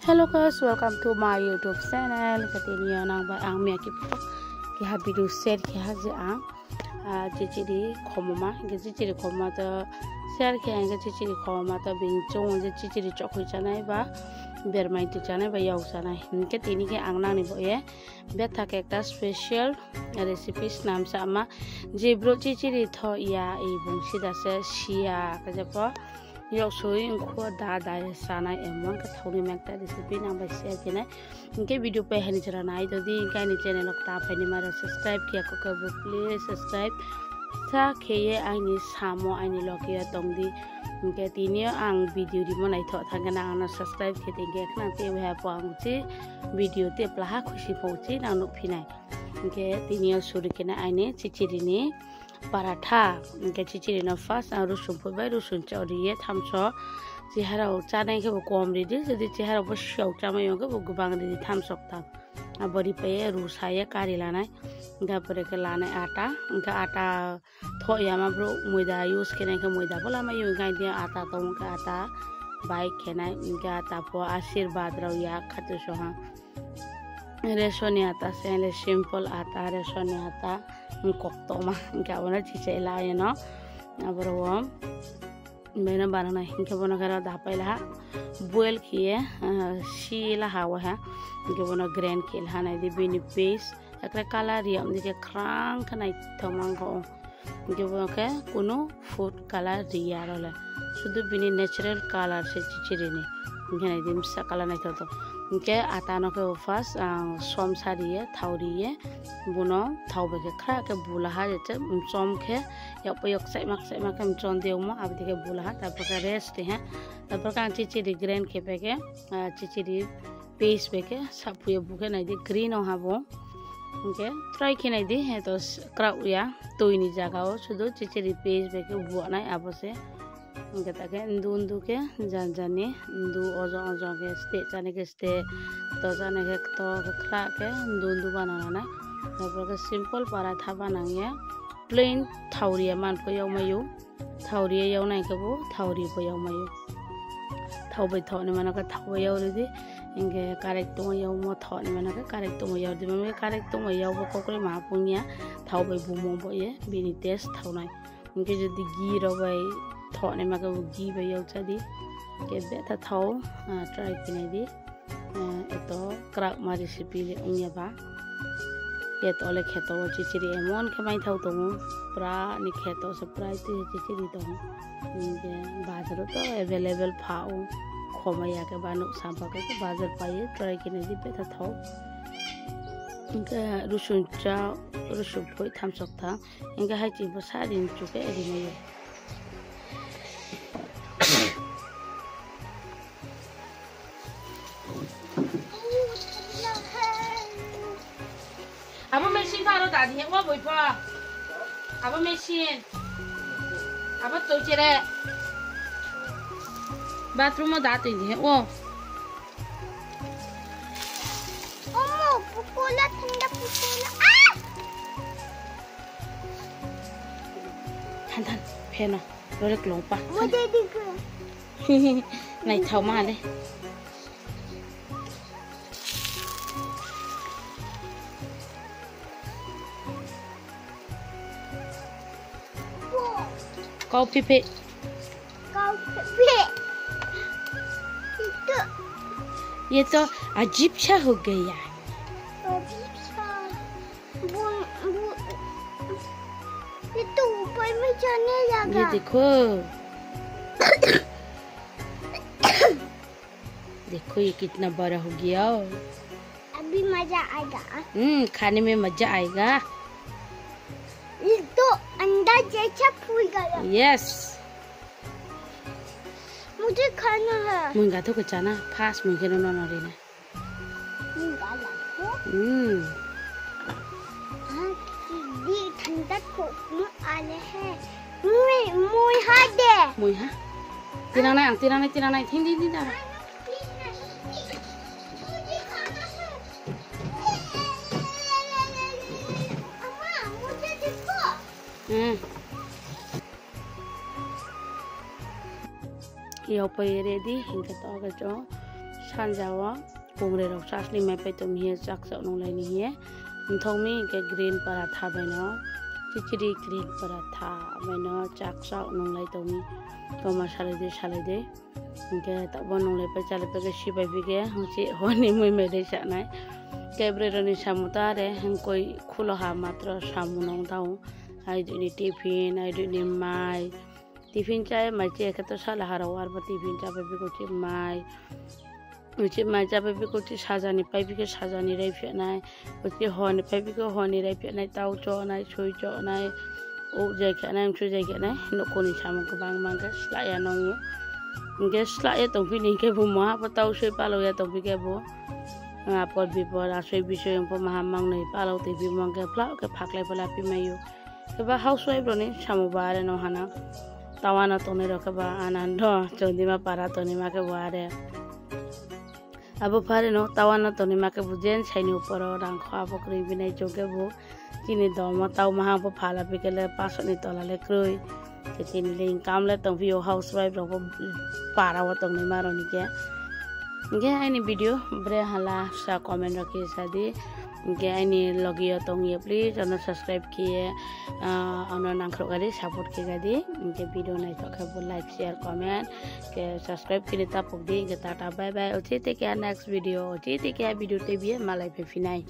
Hello guys, welcome to my YouTube channel. Katanya nang ba ang mia ki habidu share ki haje ang chichri khomma ge chichri khomma to share ki ang ge chichri khomma to bingchong je chichri chokhui chanai ba bermai tu chanai ba yaw chanai ke tini ke ang nang ni bo ye betha ke ekta special recipes nam sama je bro chichri tho ya e bungsi da se sia ka je po yok soi ko da sana emon ka thoni mek ta recipe nang ba share kene inke video pe hani chara nai jodi inka ni channel ok ta phani mara subscribe kiya ko ka bu please subscribe sa kheye aini samo aini lokia tongdi inke tinio ang video di monai tho thangana ang subscribe khete ge khna te we ha pang chi video te plaha khushi phochi nang no phinai inke tinio suri kena aini chichiri ni paratha inke chichiri na first rusun phoi rusun chauri ye thamso chihara chanai ke kom ri di jodi chihara bo shau chamai ke bo gubang ri thamsok ta abori pe rusaya kari lanai inga pore ke lanai ata inga ata tho yama bro moida use kenai ke moida bola ma yu ngai dia ata tong ka ata bai kenai inga ata po आशीर्वाद ro ya khatu so ha रेशोनी आता से simple आता रेशोनी आता kokto ma inka bona chiche la ye no abro mena banana inka bona kara da paila boil kiye shila hawa ha inka bona grand kil hana di bini paste akra color yam dike krang kanai thomang ko inka bona ke kuno food color riya rola sudu bini natural color se chichiri ni inka nai dim sa color nai to inke atano ke first som sariye thauriye buno thauba ke khra ke bulaha jete som ke yapayok sai mak kam chon deumo abdi ke bulaha tapor ka rest hai tapor ka chichiri grain ke pe ke chichiri paste pe ke sapuye buke nai di green ho habo inke try ke nai di he to krau ya toini jaga o sudo chichiri paste pe ke bu nai abose inke ta ke ndu ke jan jani ndu ojo ke ste jane ke ste to jane ke to khra ke ndu banana na tapor ke simple paratha banangye plain thauri man ko yaw mayu thauri yaw nai ke bo thauri ko yaw mayu thaubai thone mana ka thaubai yaw ri di inge correct to yaw mo thone mana ka correct to yaw di me correct to yaw bo ko kre ma punya thaubai bu mo bo ye bini test thaunai inge jodi gi ro bai thone ma ka gi bai yaw chadi ke beta thau try kinai di eto krak ma recipe le unya ba ye to le kheto chichiri emon ke mai thau tong pra ni kheto surprise ti chichiri tong inge bazar to available phao khomaya ke banu samba ke bazar paye try kine di beta thau inge rusun phoi thamsok tha inge hai chi bo sa din chu ke ri mai Apa mesin baru tadi ya, wah boy pa. Apa mesin? Apa tu cere? Bathroom mau datang ni, wah. Oh, pukulan, hendak pukulan. Ah! Tan, pena, boleh kelompa. Mau jadi ke? Naik tahu mana? Kau pipit. Itu. ये तो अजीब सा हो गया है। अजीब सा। itu ऊपर में जाने लगा। ये देखो। देखो ये कितना बड़ा हो गया। अभी मजा आएगा। खाने में मजा आएगा। तो अंडा जैसा फूल गया। यस मुझे खाना है। मुंगा तो कुछ ना फास्ट मुंगे ना ना रे ना मुंगा लाओ। हाँ ये ठंडा कोक में आले हैं। मुई हादे। मुई हाँ तीना नहीं थी ना Yo pa ready hingga to ga jo sanjawa kongre rok chasni mai pe tom hiye chak chak nong lai ni hiye thongmi ke green paratha baino chichri green paratha baino chak chak nong lai tomi to masala de salai de ke ta bon nong lai pe chale pe ke si bai bi ke hochi honi moi me de sa nai ke bre ro ni samuta re koi khulo ha matra samu nong dau ai du ni tiffin ai du ni mai tiffin chaye mai che ke to sala hara war ba tiffin cha pe bi ko chi mai uchi mai cha pe bi ko chi sajani pai bi ke sajani rai phe nai uchi honi pai bi ko honi rai phe nai tau cho nai chui cho nai o jai kha nai chu jai kha nai no ko ni samu ka bang mang ke sla ya nong nge sla ya tong pi ni ke bu ma pa tau sui pa lo ya tong pi ke bu por bi por a sui bi sui po ma mang nei pa lo te bi mang ke pla ke phak lai pala pi mai yo ke ba housewife ro ni samu ba re no hana tawana to ne ro ke ba anando chodi ma para to ni ma ke wa re abo pare no tawana to ni ma ke bujen chaini upor rang kha pokri binai joge bu chini doma taw ma ha po phala pi ke le paso ni tola le kroi ke chini ling kam le tong view housewife ro po para wa tong ni ma ro ni ke nge ani video bre hala sa comment rakhi sa di nge ani logio tong ye please ana subscribe kiye ana nang khro gadi support ke gadi nge video nai to kha like share comment ke subscribe kini ta pok di nge tata bye bye ochi te ke next video ochi te ke video te bi malai pe finai